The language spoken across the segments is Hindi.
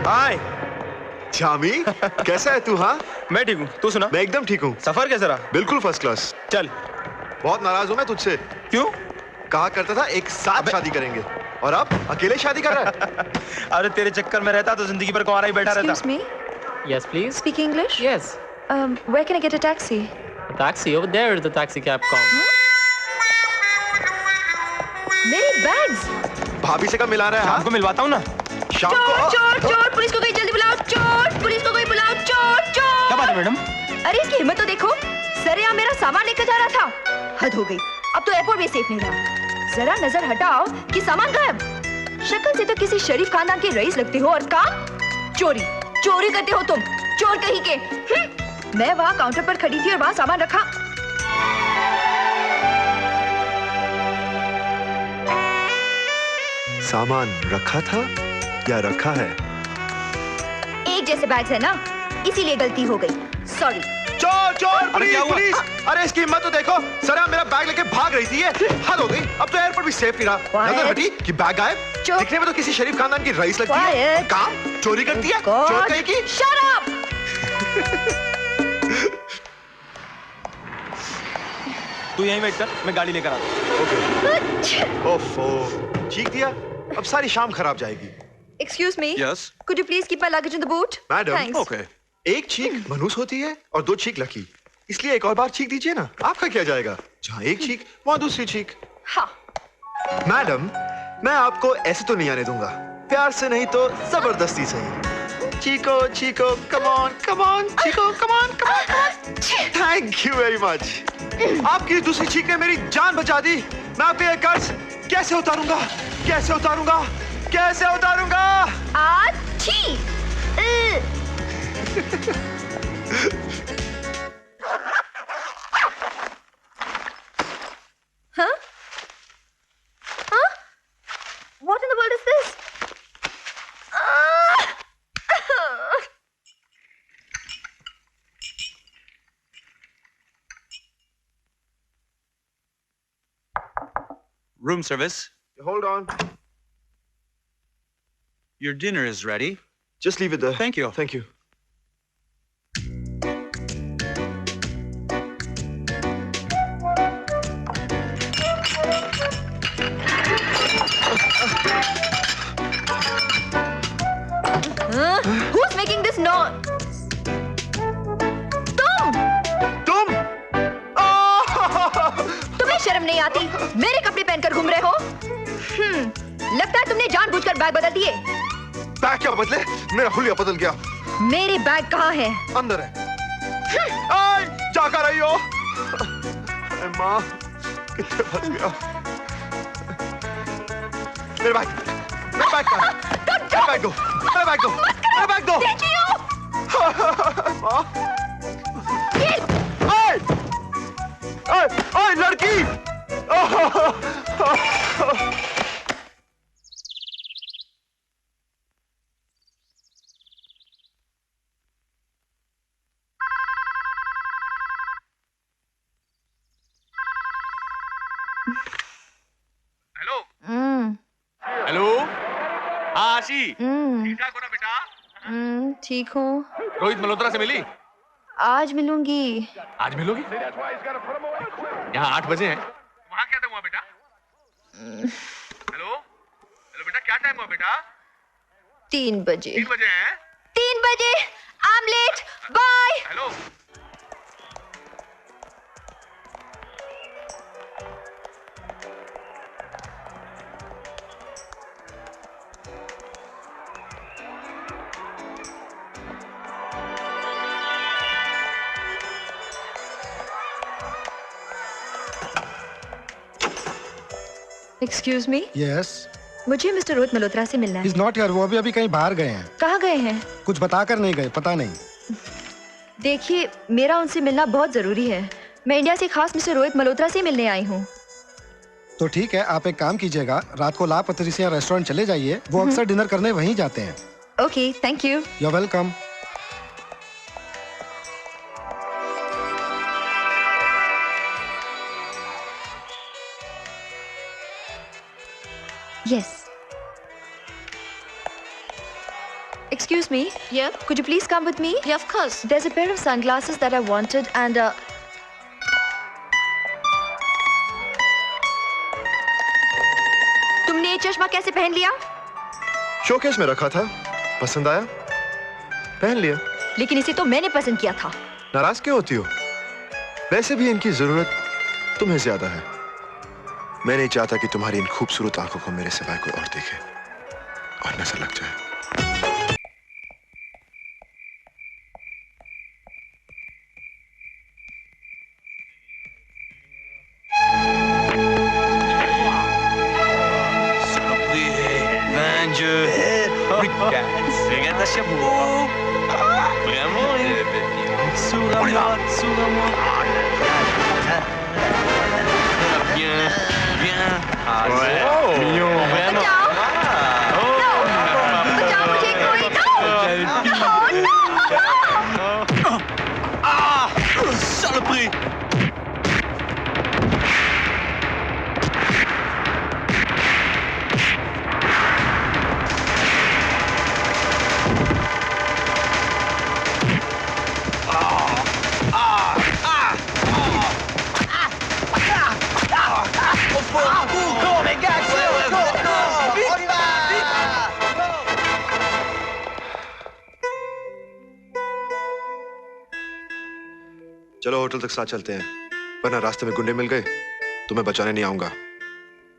हाय जामी, कैसा है तू? हाँ मैं ठीक हूँ, तू सुना? मैं एकदम ठीक हूँ। सफर कैसा रहा? बिल्कुल फर्स्ट क्लास। चल। बहुत नाराज हूँ मैं तुझसे। क्यों? कहा करता था एक साथ शादी करेंगे और अब अकेले शादी कर रहा है। अरे तेरे चक्कर में रहता तो जिंदगी भर कुंवारा ही बैठा रहता। Excuse me? Yes, please. Speak English? Yes. Where can I get a taxi? A taxi over there is the taxi cab com. मेरी बैग्स। भाभी से कब मिला रहा है? शाम को मिलवाता हूँ ना। शाम को? चोर चोर, पुलिस को कोई जल्दी बुलाओ। चोर, पुलिस को कोई बुलाओ। चोर चोर। क्या बात है मैडम? अरे इसकी हिम्मत तो देखो, सरेआम मेरा सामान लेकर जा रहा था। हद हो गई, अब तो एयरपोर्ट भी सेफ नहीं रहा। जरा नजर हटाओ कि सामान गायब। शक्ल से तो किसी शरीफ खानदान के रईस लगते हो और काम चोरी। चोरी करते हो तुम, चोर कहीं के। मैं वहाँ काउंटर पर खड़ी थी और वहाँ सामान रखा। सामान रखा था या रखा है? एक जैसे बैग्स है ना, इसीलिए गलती हो गई। सॉरी। चोर चोर, अरे क्या हुआ? पुलिस! अरे इसकी हिम्मत तो देखो, सरा मेरा बैग लेके भाग रही थी। हद हो गई, अब तो एयरपोर्ट भी सेफ नहीं रहा। नजर हटी कि बैग गायब। दिखने में तो किसी शरीफ खानदान की रईस लगती है, काम चोरी करती है। चोर कहीं की। Shut up! तू यहीं वेट कर, मैं गाड़ी लेकर आता हूँ। ओफो, चीख दिया, अब सारी शाम खराब जाएगी। Excuse me. Yes. Could you please keep my luggage in the boot? Madam, Thanks. Okay. एक चीख मनहूस होती है और दो चीख लकी, इसलिए एक और बार चीख दीजिए ना। आपका क्या जाएगा? जहाँ एक चीख वहाँ दूसरी चीख। हाँ। मैडम, मैं आपको ऐसे तो नहीं आने दूंगा, प्यार से नहीं तो जबरदस्ती सही। Chikoo chikoo, come on chikoo, come on. Thank you very much. आपकी दूसरी चीख ने मेरी जान बचा दी। मैं आपके ये कर्ज कैसे उतारूंगा? आची। Huh? Huh? What in the world is this? Room service. Hold on. Your dinner is ready. Just leave it there. Thank you. Thank you. Who's making this noise? तुम? तुम्हें शर्म नहीं आती? मेरे कपड़े पहनकर घूम रहे हो? लगता है तुमने जानबूझकर बैग बदल दिए। बैग क्या बदले? मेरा हुलिया बदल गया। मेरे बैग कहाँ है? अंदर है। क्या कर रही हो? माँ, कितने फंस गया। मेरे बैग दो। ओए लड़की! हेलो। हाँ आशी, ठीक ठाक हो ना बेटा? ठीक हूँ। रोहित मल्होत्रा से मिली? आज मिलूंगी। आज मिलोगी? यहाँ 8 बजे हैं। वहाँ क्या टाइम हुआ बेटा? हेलो बेटा, क्या टाइम हुआ बेटा? 3 बजे। 3 बजे हैं? 3 बजे। I'm late. Bye. Hello. Excuse me? Yes. मुझे मिस्टर रोहित मल्होत्रा से मिलना है। He's not here. वो अभी कहीं बाहर गए हैं। कहाँ गए हैं? कुछ बताकर नहीं गए, पता नहीं। देखिए, मेरा उनसे मिलना बहुत जरूरी है। मैं इंडिया से खास मिस्टर रोहित मल्होत्रा से मिलने आई हूँ। तो ठीक है, आप एक काम कीजिएगा, रात को ला पत्रिसिया रेस्टोरेंट चले जाइए। वो अक्सर डिनर करने वहीं जाते हैं। Okay, thank you. You're welcome. Yes. Excuse me. Yeah? Could you please come with me? Yeah, of course. There's a pair of sunglasses that I wanted and तुमने ये चश्मा कैसे पहन लिया? शोकेस में रखा था, पसंद आया, पहन लिया। लेकिन इसे तो मैंने पसंद किया था। नाराज क्यों होती हो? वैसे भी इनकी जरूरत तुम्हें ज्यादा है। मैं नहीं चाहता कि तुम्हारी इन खूबसूरत आंखों को मेरे सिवाय कोई और देखे और नजर लग जाए। Regarde ta chapeau. Vraiment, Sourds-moi. Viens, viens. Mignon. Vraiment. बचाओ मुझे कोई। Saloperie. चलो होटल तक साथ चलते हैं, वरना रास्ते में गुंडे मिल गए तो मैं बचाने नहीं आऊंगा।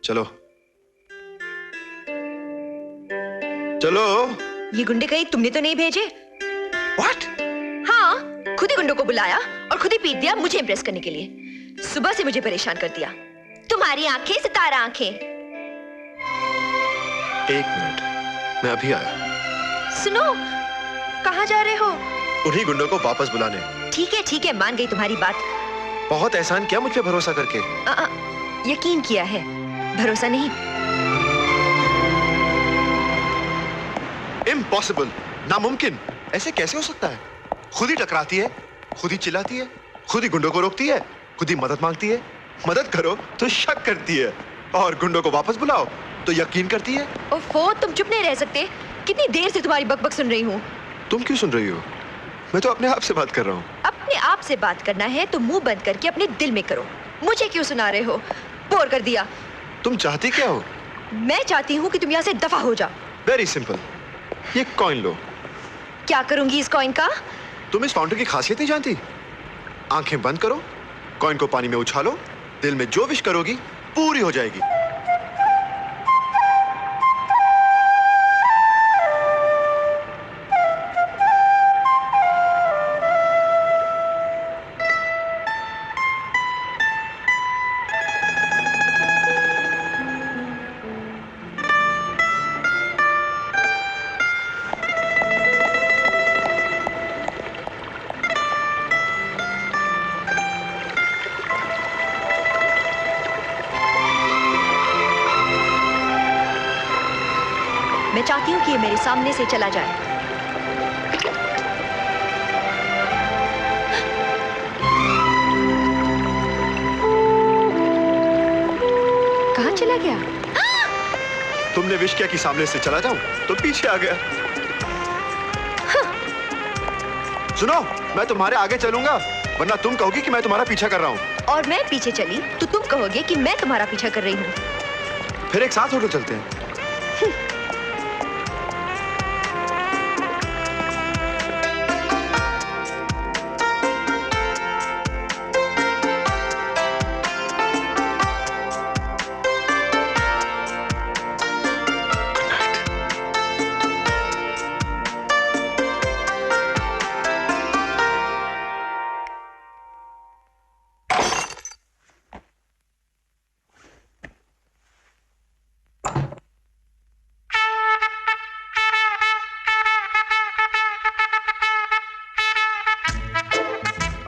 चलो चलो। ये गुंडे कहीं तुमने तो नहीं भेजे? What? हाँ, खुद ही गुंडों को बुलाया और खुद ही पीट दिया मुझे इम्प्रेस करने के लिए। सुबह से मुझे परेशान कर दिया। तुम्हारी आंखें सितारा आंखें। एक मिनट, मैं अभी आया। सुनो, कहाँ जा रहे हो? उन्हीं गुंडों को वापस बुलाने। ठीक है, मान गई तुम्हारी बात। बहुत एहसान किया मुझ पे भरोसा करके। यकीन किया है, भरोसा नहीं। इम्पॉसिबल, नामुमकिन। ऐसे कैसे हो सकता है? खुद ही टकराती है, खुद ही चिल्लाती है, खुद ही गुंडों को रोकती है, खुद ही मदद मांगती है। मदद करो तो शक करती है और गुंडों को वापस बुलाओ तो यकीन करती है। ओफो, तुम चुप नहीं रह सकते? कितनी देर से तुम्हारी बकबक सुन रही हूँ। तुम क्यों सुन रही हो? मैं तो अपने आप से बात कर रहा हूँ। अपने आप से बात करना है तो मुंह बंद करके अपने दिल में करो। मुझे क्यों सुना रहे हो? बोर कर दिया। तुम चाहती क्या हो? मैं चाहती हूँ कि तुम यहाँ से दफा हो जाओ। वेरी सिंपल, ये कॉइन लो। क्या करूंगी इस कॉइन का? तुम इस फाउंटेन की खासियत नहीं जानती? आंखें बंद करो, कॉइन को पानी में उछालो, दिल में जो विश करोगी पूरी हो जाएगी। मैं चाहती हूँ कि ये मेरे सामने से चला जाए। कहाँ चला गया? तुमने विश किया कि सामने से चला जाऊं, तो पीछे आ गया। सुनो, मैं तुम्हारे आगे चलूंगा, वरना तुम कहोगी कि मैं तुम्हारा पीछा कर रहा हूँ। और मैं पीछे चली तो तुम कहोगे कि मैं तुम्हारा पीछा कर रही हूँ। फिर एक साथ होटल चलते हैं।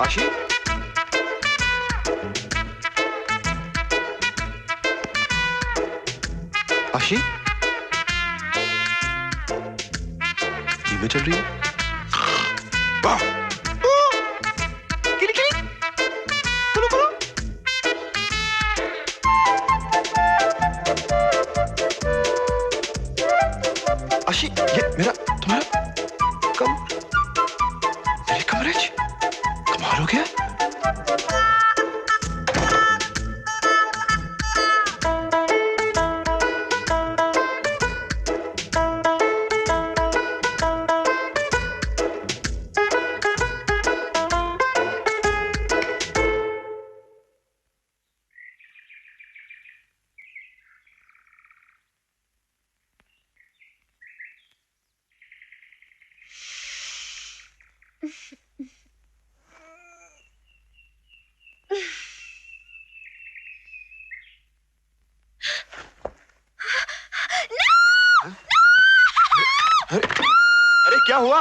आशी, आशी, धीमे चल रही है। आशी, ये मेरा तुम्हारा अरे क्या हुआ?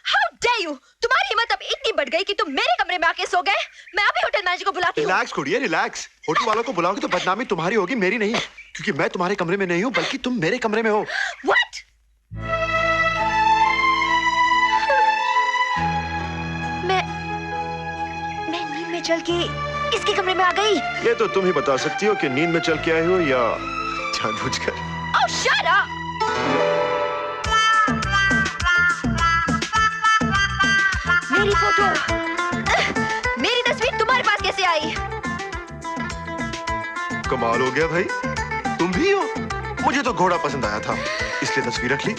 How dare you? तुम्हारी हिम्मत अब इतनी बढ़ गई कि तुम मेरे कमरे में आके सो गए। मैं अभी होटल मैनेजर को बुलाती हूँ। Relax कुड़िए, relax. होटल वालों को बुलाओगे तो बदनामी तुम्हारी होगी, मेरी नहीं, क्योंकि मैं तुम्हारे कमरे में नहीं हूँ बल्कि तुम मेरे कमरे में हो। What? मैं नींद में चल के इसके कमरे में आ गई। ये तो तुम ही बता सकती हो कि नींद में चल के आई हो या जानबूझकर। Oh, shut up! मेरी फोटो, मेरी तस्वीर तुम्हारे पास कैसे आई? कमाल हो गया भाई, तुम भी हो। मुझे तो घोड़ा पसंद आया था, इसलिए तस्वीर रख ली।